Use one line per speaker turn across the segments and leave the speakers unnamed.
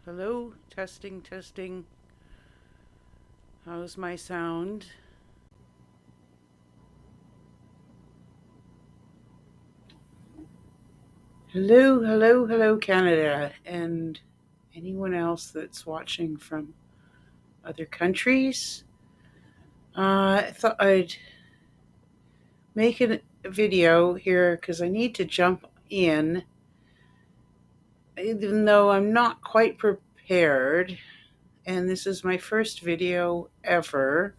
Hello, testing, testing. How's my sound? Hello, hello, hello, Canada, and anyone else that's watching from other countries. I thought I'd make a video here because I need to jump in, even though I'm not quite prepared, and this is my first video ever.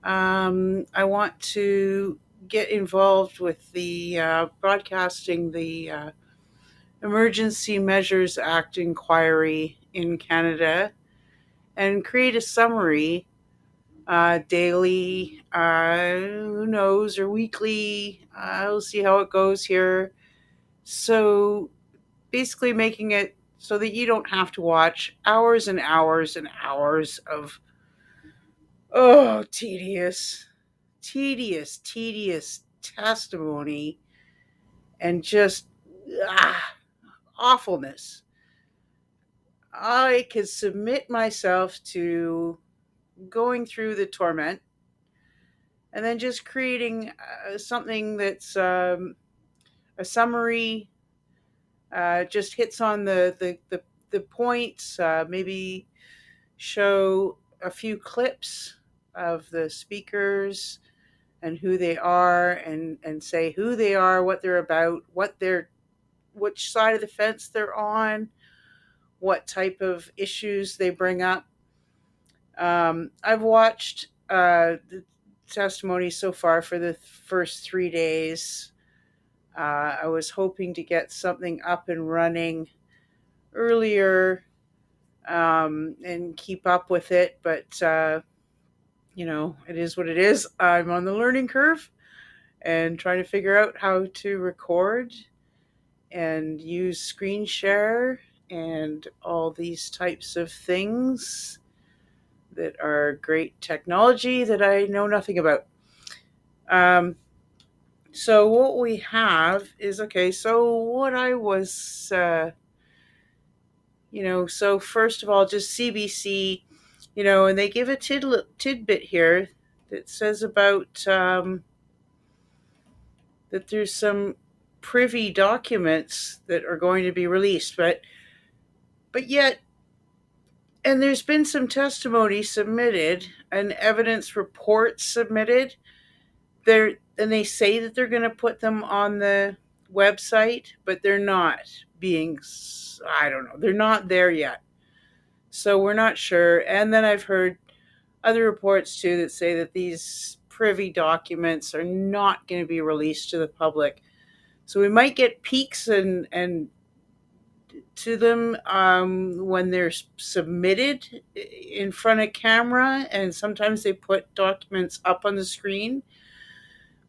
I want to get involved with the broadcasting the Emergency Measures Act inquiry in Canada and create a summary daily, who knows, or weekly. We'll see how it goes here. So basically, making it so that you don't have to watch hours and hours and hours of tedious, tedious testimony and just awfulness. I could submit myself to going through the torment and then just creating something that's a summary, just hits on the points, maybe show a few clips of the speakers and who they are, and say who they are, what they're about, which side of the fence they're on, what type of issues they bring up. I've watched the testimony so far for the first 3 days. I was hoping to get something up and running earlier, and keep up with it, but it is what it is. I'm on the learning curve and trying to figure out how to record and use screen share and all these types of things that are great technology that I know nothing about. Um, so what we have is okay. So what I was, so first of all, just CBC, and they give a tidbit here that says about that there's some privy documents that are going to be released, but yet, and there's been some testimony submitted, an evidence report submitted there, and they say that they're going to put them on the website, but they're not being, I don't know, they're not there yet, so we're not sure. And then I've heard other reports too that say that these privy documents are not going to be released to the public, so we might get peeks and to them when they're submitted in front of camera, and sometimes they put documents up on the screen.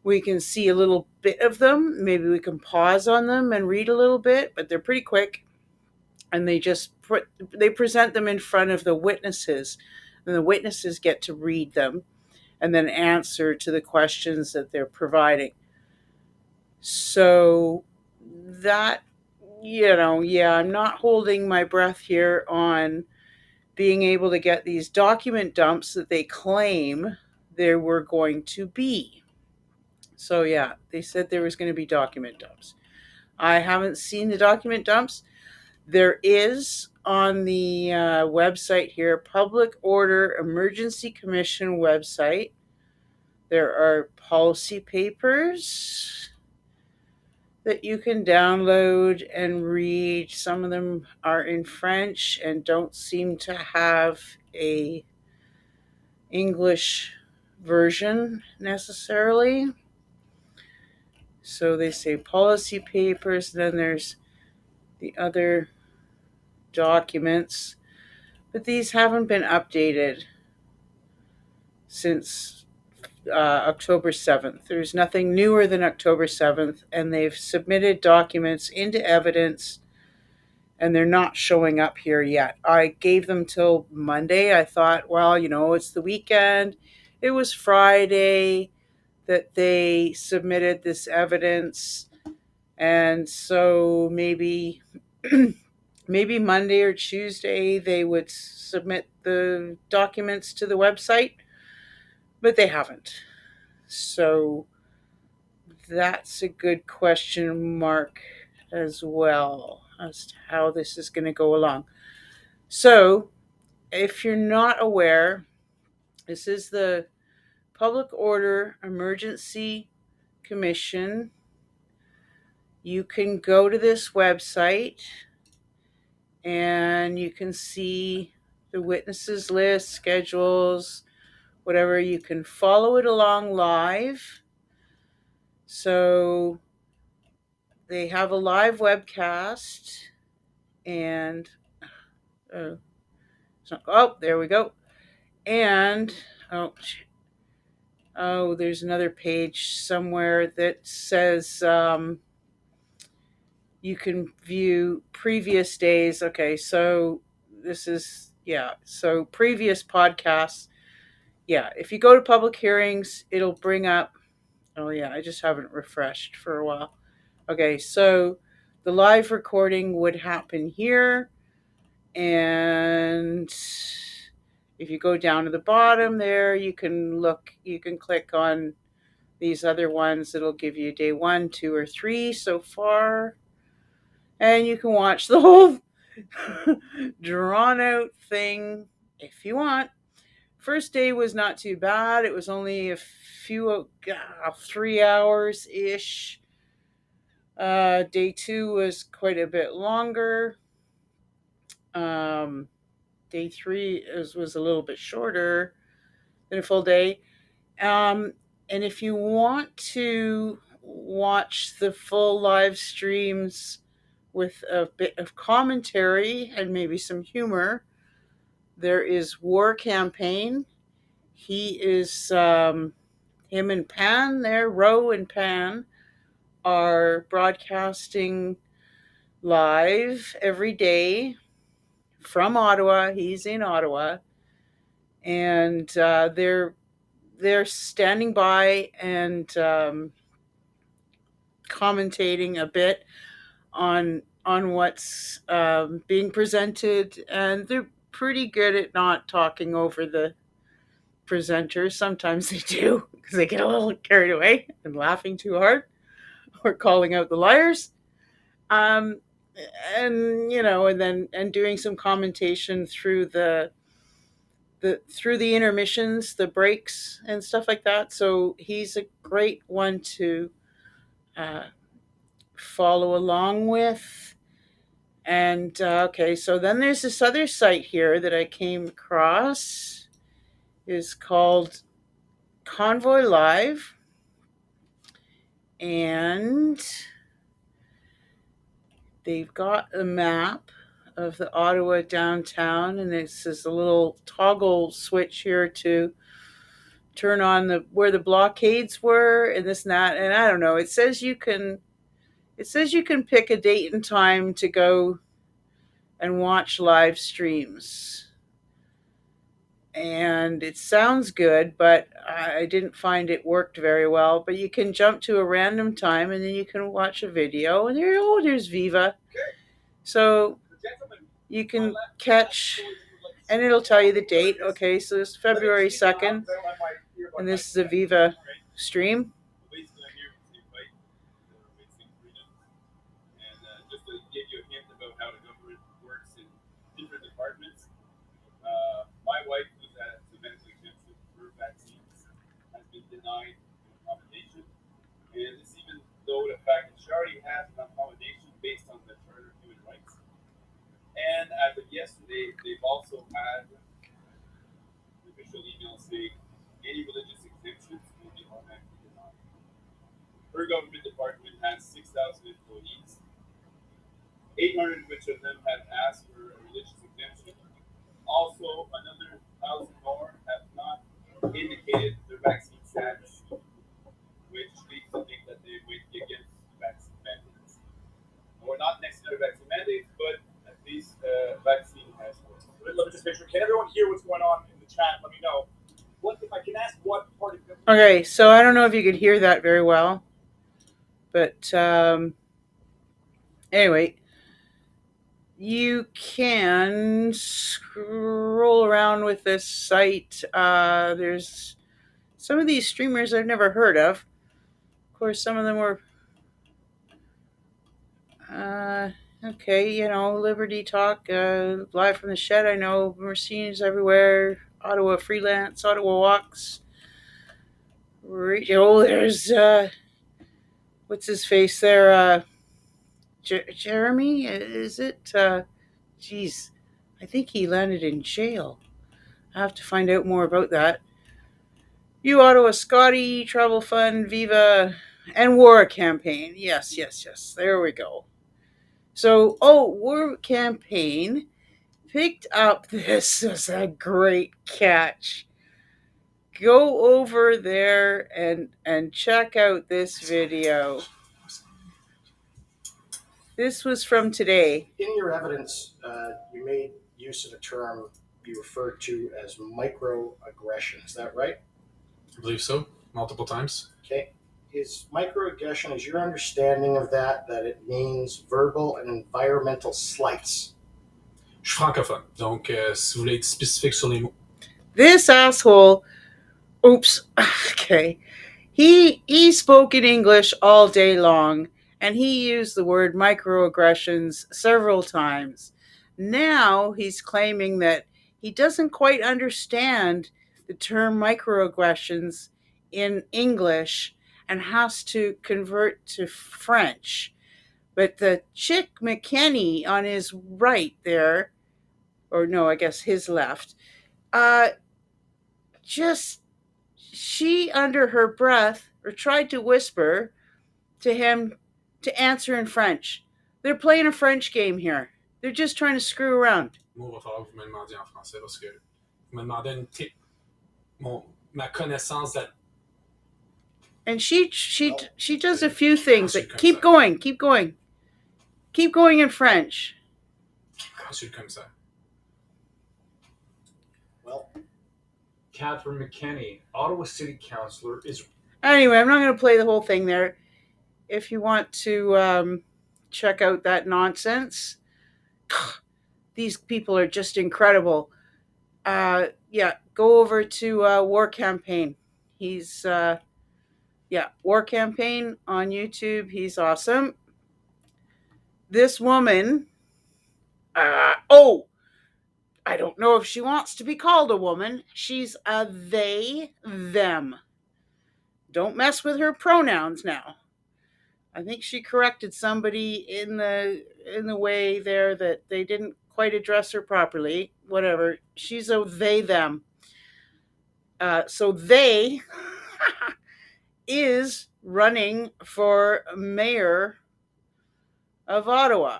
We can see a little bit of them. Maybe we can pause on them and read a little bit, but they're pretty quick. And they present them in front of the witnesses, and the witnesses get to read them and then answer to the questions that they're providing. So that, yeah, I'm not holding my breath here on being able to get these document dumps that they claim there were going to be. So yeah, they said there was going to be document dumps. I haven't seen the document dumps. There is on the website here, Public Order Emergency Commission website. There are policy papers that you can download and read. Some of them are in French and don't seem to have a English version necessarily. So they say policy papers, then there's the other documents, but these haven't been updated since October 7th. There's nothing newer than October 7th, and they've submitted documents into evidence, and they're not showing up here yet. I gave them till Monday. I thought, well, it's the weekend. It was Friday that they submitted this evidence, and so maybe maybe Monday or Tuesday they would submit the documents to the website, but they haven't. So that's a good question mark as well as to how this is going to go along. So, if you're not aware, this is the Public Order Emergency Commission. You can go to this website and you can see the witnesses list, schedules, whatever. You can follow it along live. So they have a live webcast, and there we go. And there's another page somewhere that says you can view previous days. Okay, so this is, so previous podcasts. Yeah, if you go to public hearings, it'll bring up, I just haven't refreshed for a while. Okay, so the live recording would happen here. And if you go down to the bottom there, you can click on these other ones. It'll give you day 1, 2, or 3 so far. And you can watch the whole drawn out thing if you want. First day was not too bad. It was only a few, 3 hours ish. Day 2 was quite a bit longer. Day 3 was a little bit shorter than a full day. And if you want to watch the full live streams with a bit of commentary and maybe some humor, there is Warcampaign. He is, him and Pan there, Ro and Pan, are broadcasting live every day from Ottawa. He's in Ottawa. And they're standing by and commentating a bit on what's being presented, and they're pretty good at not talking over the presenters. Sometimes they do because they get a little carried away and laughing too hard or calling out the liars. And and doing some commentation through the intermissions, the breaks, and stuff like that. So he's a great one to follow along with. And okay, so then there's this other site here that I came across. Is called Convoy Live, and they've got a map of the Ottawa downtown, and this is a little toggle switch here to turn on where the blockades were and this and that. And I don't know, it says you can pick a date and time to go and watch live streams. And it sounds good, but I didn't find it worked very well. But you can jump to a random time and then you can watch a video. And there's Viva. So you can catch, and it'll tell you the date. Okay, so it's February 2nd, and this is a Viva stream. Just to give you a hint about how the government works in different departments, my wife, who's had some medical exemption for vaccines, has been denied an accommodation. And this even though the fact that she already has an accommodation based on the Charter of Human Rights. And as of yesterday, they've also had an official email saying any religious exemptions will be automatically denied. Her government department has 6,000 employees, 800 which of them have asked for a religious exemption. Also, another 1,000 more have not indicated their vaccine status, which leads to think that they would be against vaccine mandates. Or not necessarily vaccine mandates, but at least vaccine has worked. Let me just make sure. Can everyone hear what's going on in the chat? Let me know. What if I can ask what part of the... Okay, so I don't know if you could hear that very well, but anyway, you can scroll around with this site. There's some of these streamers I've never heard of. Of course, some of them were okay. Liberty Talk, live from the shed. I know Mercedes everywhere. Ottawa Freelance, Ottawa Walks. There's what's his face there? Jeremy, is it? Geez, I think he landed in jail. I have to find out more about that. You Ottawa Scotty, Travel Fund, Viva, and Warcampaign. Yes, yes, yes. There we go. So, Warcampaign picked up this as a great catch. Go over there and check out this video. This was from today.
In your evidence, you made use of a term you referred to as microaggression. Is that right?
I believe so. Multiple times.
Okay. Is microaggression, is your understanding of that it means verbal and environmental slights?
Je suis francophone, donc si vous voulez être spécifique sur les mots.
This asshole, oops, okay. He spoke in English all day long, and he used the word microaggressions several times. Now he's claiming that he doesn't quite understand the term microaggressions in English and has to convert to French. But the chick McKenney on his right there, or no, I guess his left, she under her breath or tried to whisper to him to answer in French. They're playing a French game here. They're just trying to screw around.
Moi, il va falloir que vous me demandiez en français parce que vous me demandez ma connaissance de.
And she does a few things. Keep going in French.
Monsieur le commissaire.
Well,
Catherine McKenney, Ottawa City Councillor, is.
Anyway, I'm not going to play the whole thing there. If you want to check out that nonsense, these people are just incredible. Go over to Warcampaign. He's Warcampaign on YouTube. He's awesome. This woman, I don't know if she wants to be called a woman. She's a they, them. Don't mess with her pronouns now. I think she corrected somebody in the way there that they didn't quite address her properly. Whatever. She's a they, them. So they is running for mayor of Ottawa.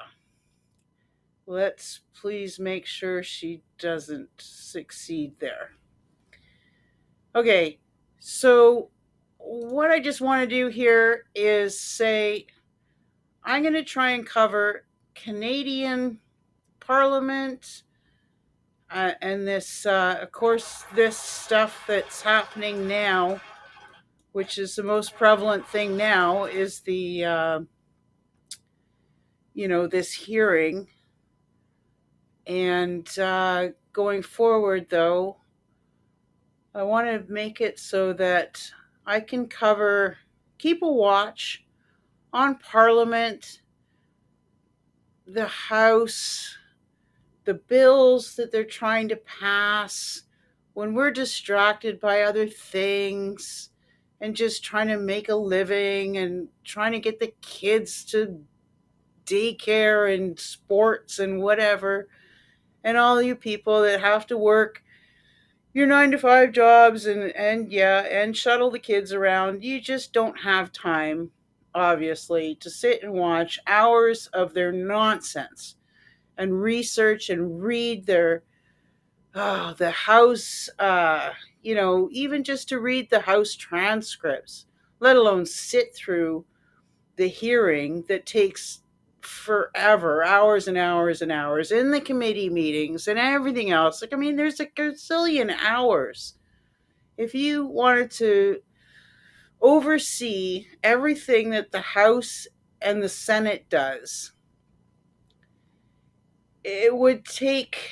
Let's please make sure she doesn't succeed there. Okay, so what I just want to do here is say I'm going to try and cover Canadian Parliament and this, of course, this stuff that's happening now, which is the most prevalent thing now, is the, this hearing. And going forward, though, I want to make it so that I can keep a watch on Parliament, the House, the bills that they're trying to pass, when we're distracted by other things and just trying to make a living and trying to get the kids to daycare and sports and whatever. And all you people that have to work your 9-to-5 jobs and shuttle the kids around, you just don't have time, obviously, to sit and watch hours of their nonsense and research and read the House, even just to read the House transcripts, let alone sit through the hearing that takes forever, hours and hours and hours in the committee meetings and everything else. There's a gazillion hours. If you wanted to oversee everything that the House and the Senate does, it would take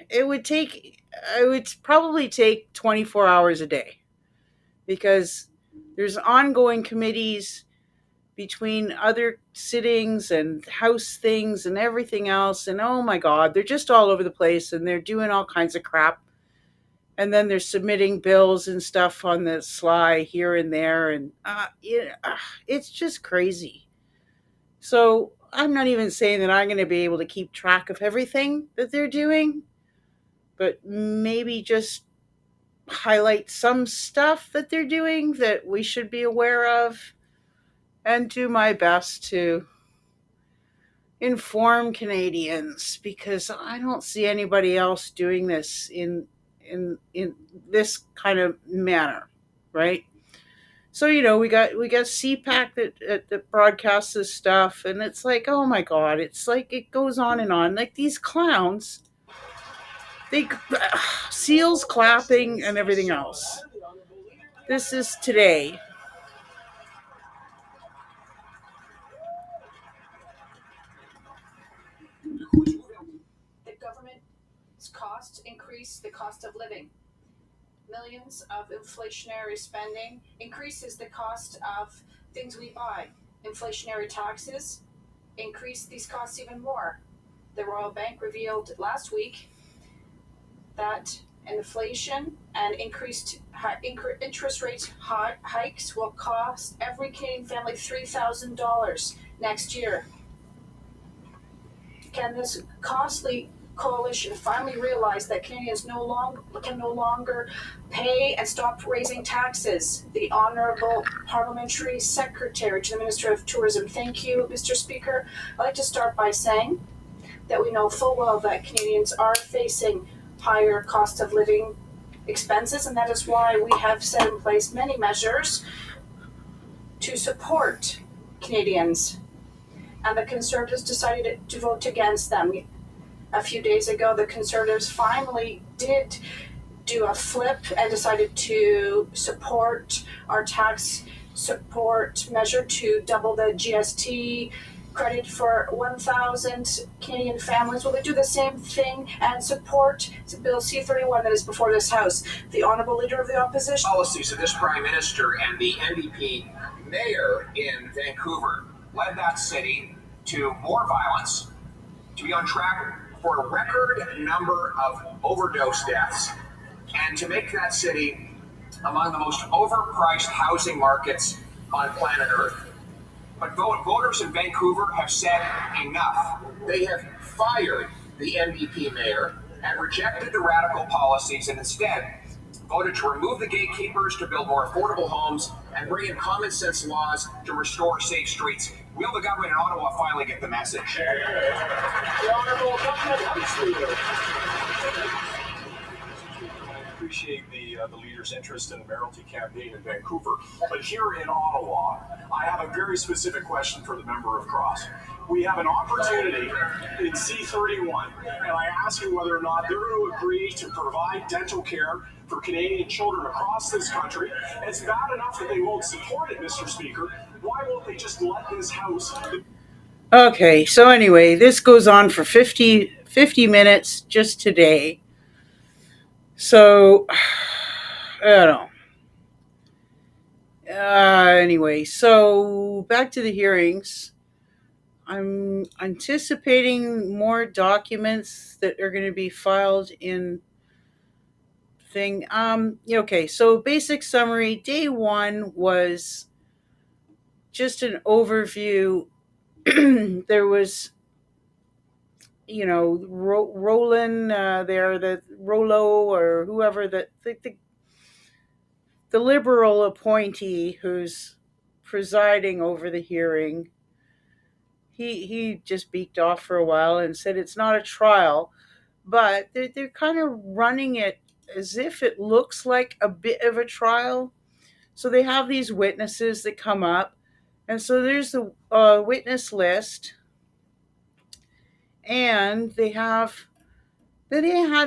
it would take it would probably take 24 hours a day, because there's ongoing committees between other sittings and house things and everything else, and oh my god, they're just all over the place and they're doing all kinds of crap, and then they're submitting bills and stuff on the sly here and there, and it's just crazy. So I'm not even saying that I'm going to be able to keep track of everything that they're doing, but maybe just highlight some stuff that they're doing that we should be aware of, and do my best to inform Canadians, because I don't see anybody else doing this in this kind of manner, right? So we got CPAC that broadcasts this stuff, and it's like, oh my god, it's like it goes on and on. Like these clowns, they seals clapping and everything else. This is today.
The government's costs increase the cost of living. Millions of inflationary spending increases the cost of things we buy. Inflationary taxes increase these costs even more. The Royal Bank revealed last week that inflation and increased interest rate hikes will cost every Canadian family $3,000 next year. Can this costly coalition finally realize that Canadians can no longer pay and stop raising taxes? The Honourable Parliamentary Secretary to the Minister of Tourism. Thank you, Mr. Speaker. I'd like to start by saying that we know full well that Canadians are facing higher cost of living expenses, and that is why we have set in place many measures to support Canadians. And the Conservatives decided to vote against them. A few days ago, the Conservatives finally did do a flip and decided to support our tax support measure to double the GST credit for 1,000 Canadian families. Will they do the same thing and support Bill C-31 that is before this House? The Honourable Leader of the Opposition.
Policies of this Prime Minister and the NDP mayor in Vancouver led that city to more violence, to be on track for a record number of overdose deaths, and to make that city among the most overpriced housing markets on planet Earth. But voters in Vancouver have said enough. They have fired the NDP mayor and rejected the radical policies, and instead voted to remove the gatekeepers to build more affordable homes and bring in common sense laws to restore safe streets. Will the government in Ottawa finally get the message?
The Honourable Government House Leader.
I appreciate the leader's interest in the mayoralty campaign in Vancouver, but here in Ottawa, I have a very specific question for the member of Cross. We have an opportunity in C-31, and I ask you whether or not they're going to agree to provide dental care for Canadian children across this country. It's bad enough that they won't support it, Mr. Speaker. Why won't they just let this House...
Okay, so anyway, this goes on for 50 minutes just today. So, I don't know. Anyway, so back to the hearings. I'm anticipating more documents that are going to be filed in thing. Okay, so basic summary. Day one was just an overview. There was, Roland there, the Rolo or whoever, the Liberal appointee who's presiding over the hearing. He just beaked off for a while and said it's not a trial, but they're kind of running it as if it looks like a bit of a trial. So they have these witnesses that come up, and so there's the witness list, and they had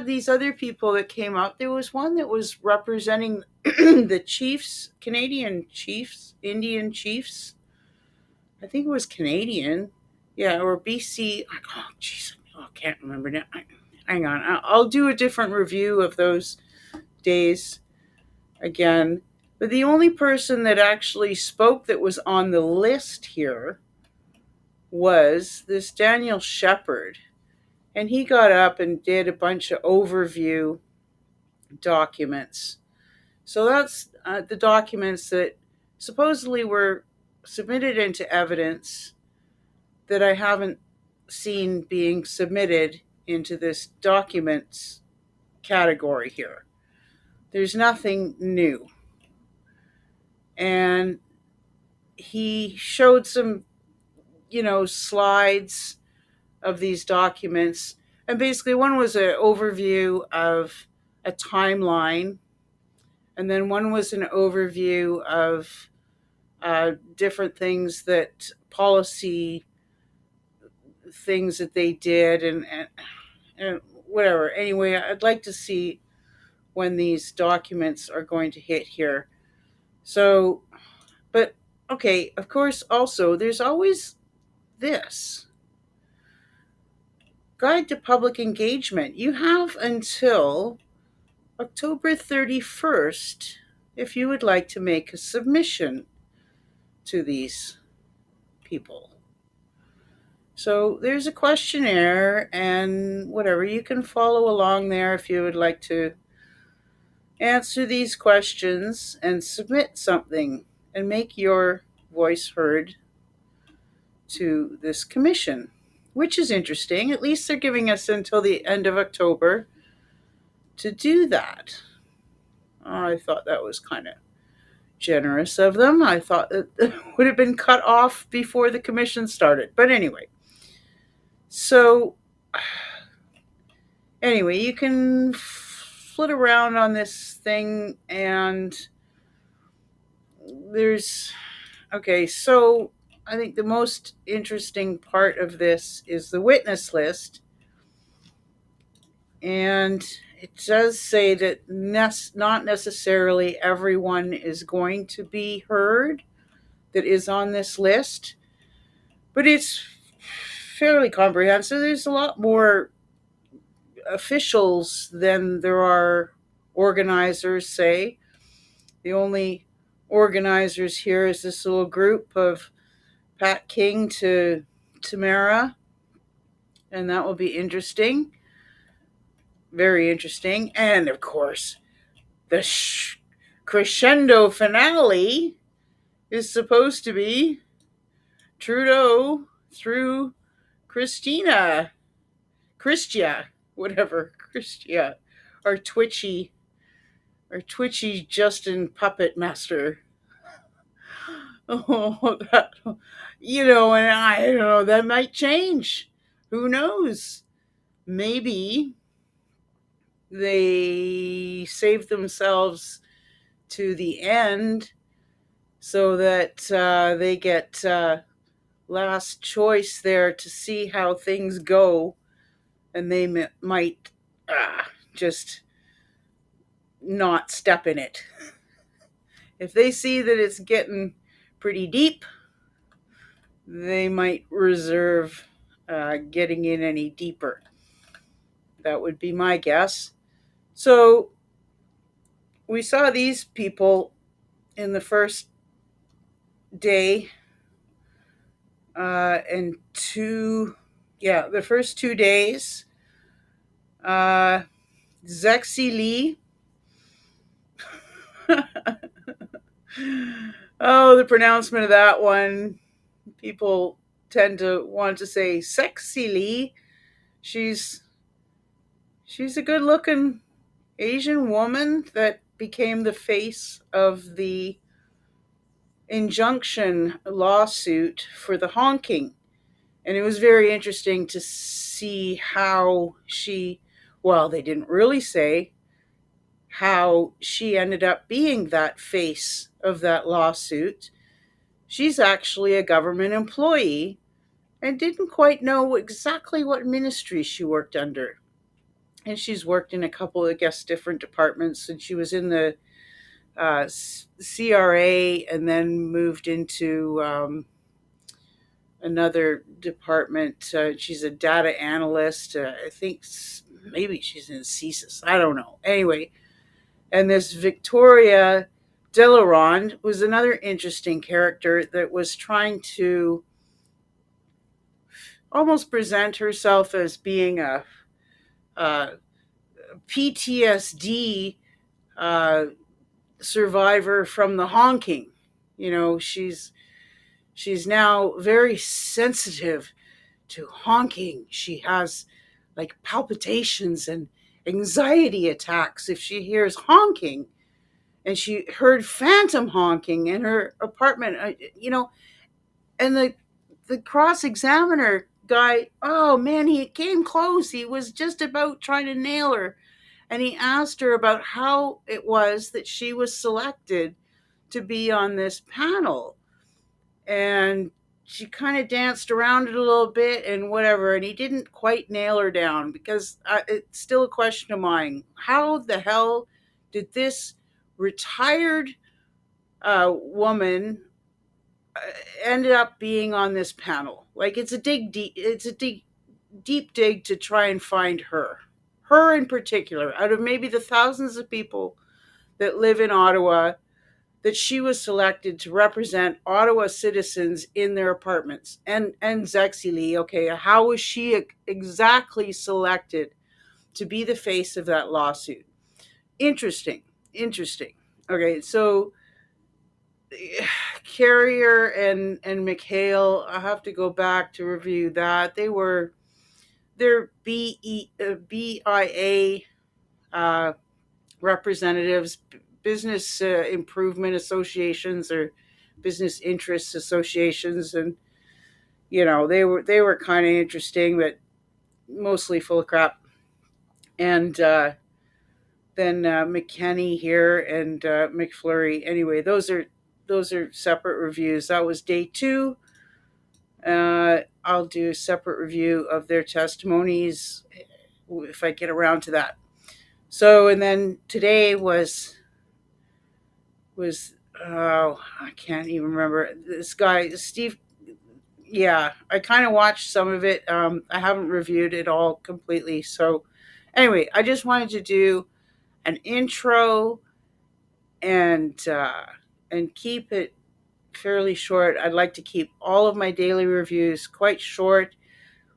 these other people that came up. There was one that was representing the chiefs, Canadian chiefs, Indian chiefs. I think it was Canadian, yeah, or BC. Oh, jeez, can't remember now. Hang on. I'll do a different review of those days again. But the only person that actually spoke that was on the list here was this Daniel Shepard. And he got up and did a bunch of overview documents. So that's the documents that supposedly were submitted into evidence that I haven't seen being submitted into this documents category here. There's nothing new. And he showed some, slides of these documents. And basically, one was an overview of a timeline, and then one was an overview of different things that policy things that they did, and whatever. Anyway, I'd like to see when these documents are going to hit here. So, but okay, of course, also, there's always this guide to public engagement. You have until October 31st if you would like to make a submission to these people. So there's a questionnaire and whatever. You can follow along there if you would like to answer these questions and submit something and make your voice heard to this commission, which is interesting. At least they're giving us until the end of October to do that. I thought that was kind of generous of them. I thought it would have been cut off before the commission started. But anyway, so anyway, you can flit around on this thing, and so I think the most interesting part of this is the witness list. And it does say that not necessarily everyone is going to be heard that is on this list, but it's fairly comprehensive. There's a lot more officials than there are organizers, say. The only organizers here is this little group of Pat King to Tamara, and that will be interesting. Very interesting. And of course, the crescendo finale is supposed to be Trudeau through Christia, our twitchy Justin puppet master. Oh, that, and I don't know, that might change. Who knows? Maybe they save themselves to the end so that they get last choice there to see how things go, and they might just not step in it. If they see that it's getting pretty deep, they might reserve getting in any deeper. That would be my guess. So we saw these people in the first day and the first 2 days. Zexi Lee. Oh, the pronouncement of that one. People tend to want to say Sexy Lee. She's a good-looking Asian woman that became the face of the injunction lawsuit for the honking. And it was very interesting to see how they didn't really say how she ended up being that face of that lawsuit. She's actually a government employee and didn't quite know exactly what ministry she worked under. And she's worked in a couple of, different departments. And she was in the CRA and then moved into another department. She's a data analyst. I think maybe she's in CSIS. I don't know. Anyway, and this Victoria Delaronde was another interesting character that was trying to almost present herself as being a PTSD survivor from the honking. She's now very sensitive to honking. She has like palpitations and anxiety attacks if she hears honking. And she heard phantom honking in her apartment, and the cross examiner guy, oh man, he came close. He was just about trying to nail her. And he asked her about how it was that she was selected to be on this panel. And she kind of danced around it a little bit and whatever. And he didn't quite nail her down because it's still a question of mine. How the hell did this retired woman ended up being on this panel? Like, it's a deep dig to try and find her in particular, out of maybe the thousands of people that live in Ottawa, that she was selected to represent Ottawa citizens in their apartments. And Zexili, okay, how was she exactly selected to be the face of that lawsuit? Interesting. Okay, so Carrier and McHale, I have to go back to review that. They're BIA representatives, business improvement associations or business interests associations, and they were kind of interesting, but mostly full of crap. And then McKenney here and McFlurry. Anyway, those are separate reviews. That was day 2. I'll do a separate review of their testimonies if I get around to that. So, and then today was I can't even remember this guy, Steve. Yeah, I kind of watched some of it. I haven't reviewed it all completely. So anyway, I just wanted to do an intro and keep it fairly short. I'd like to keep all of my daily reviews quite short,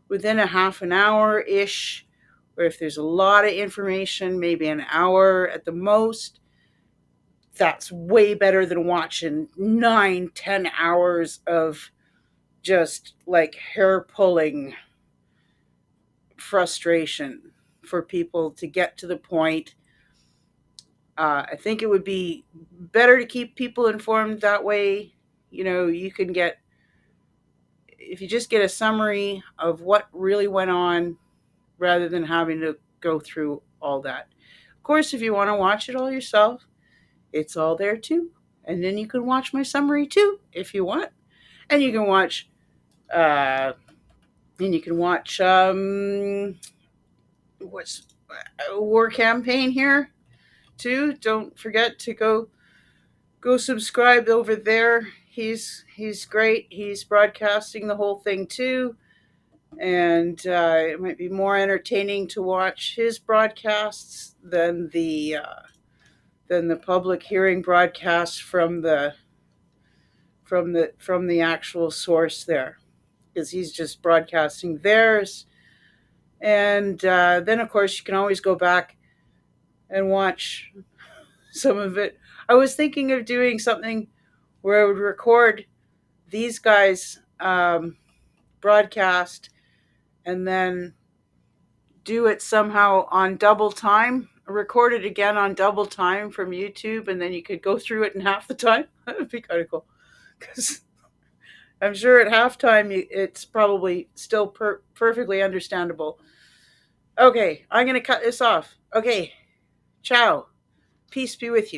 within a half an hour ish, or if there's a lot of information, maybe an hour at the most. That's way better than watching 9-10 hours of just like hair pulling frustration for people to get to the point. I think it would be better to keep people informed that way. You can get, if you just get a summary of what really went on rather than having to go through all that. Of course, if you want to watch it all yourself, it's all there too. And then you can watch my summary too if you want. And you can watch what's Warcampaign here too. Don't forget to go subscribe over there. He's great. He's broadcasting the whole thing too, and it might be more entertaining to watch his broadcasts than the public hearing broadcasts from the actual source there, because he's just broadcasting theirs. And then of course you can always go back and watch some of it. I was thinking of doing something where I would record these guys broadcast and then do it somehow on double time, record it again on double time from YouTube, and then you could go through it in half the time. That would be kind of cool, because I'm sure at halftime it's probably still perfectly understandable. Okay, I'm going to cut this off. Okay, ciao. Peace be with you.